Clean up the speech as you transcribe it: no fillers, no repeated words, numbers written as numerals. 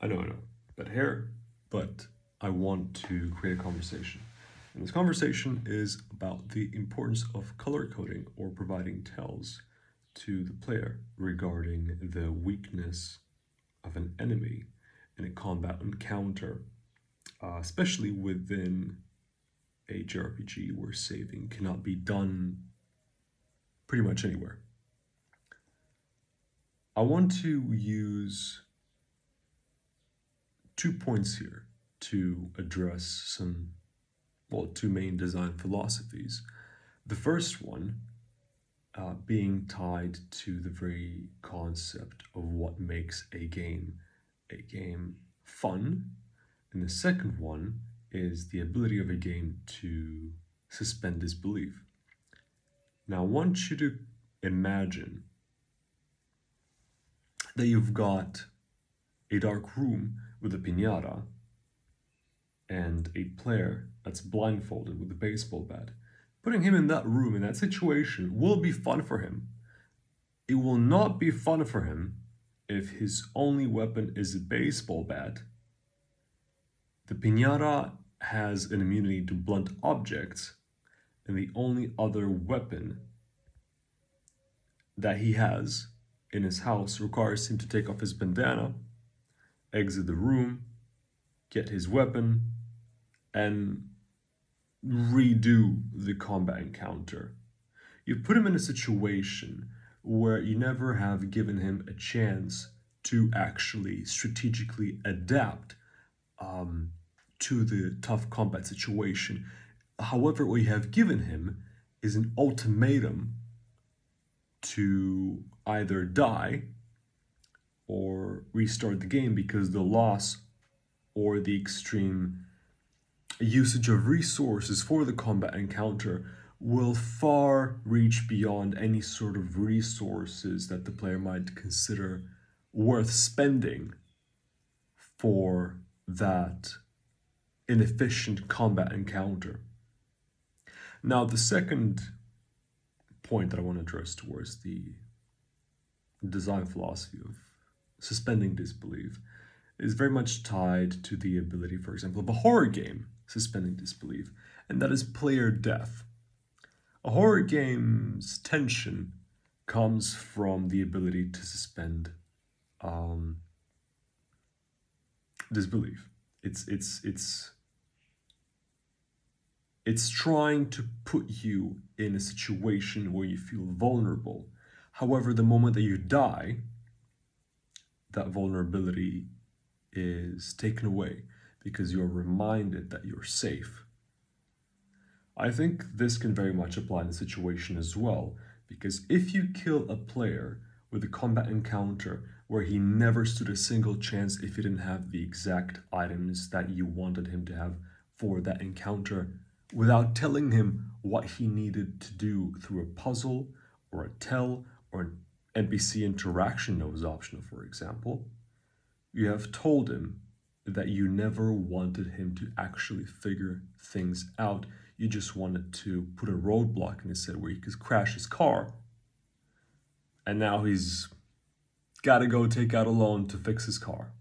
I know, bad hair, but I want to create a conversation. And this conversation is about the importance of color coding or providing tells to the player regarding the weakness of an enemy in a combat encounter, especially within a JRPG where saving cannot be done pretty much anywhere. I want to use 2 points here to address two main design philosophies. The first one being tied to the very concept of what makes a game fun. And the second one is the ability of a game to suspend disbelief. Now, I want you to imagine that you've got a dark room with a piñata and a player that's blindfolded with a baseball bat. Putting him in that room, in that situation, will be fun for him. It will not be fun for him if his only weapon is a baseball bat. The piñata has an immunity to blunt objects, and the only other weapon that he has in his house requires him to take off his bandana, exit the room, get his weapon, and redo the combat encounter. You put him in a situation where you never have given him a chance to actually strategically adapt to the tough combat situation. However, what you have given him is an ultimatum to either die or restart the game because the loss or the extreme usage of resources for the combat encounter will far reach beyond any sort of resources that the player might consider worth spending for that inefficient combat encounter. Now, the second point that I want to address towards the design philosophy of suspending disbelief is very much tied to the ability, for example, of a horror game suspending disbelief, and that is player death. A horror game's tension comes from the ability to suspend disbelief. It's trying to put you in a situation where you feel vulnerable. However, the moment that you die, that vulnerability is taken away because you're reminded that you're safe. I think this can very much apply in the situation as well, because if you kill a player with a combat encounter where he never stood a single chance if he didn't have the exact items that you wanted him to have for that encounter, without telling him what he needed to do through a puzzle or a tell or an NPC interaction that was optional, for example, you have told him that you never wanted him to actually figure things out. You just wanted to put a roadblock in his head where he could crash his car. And now he's got to go take out a loan to fix his car.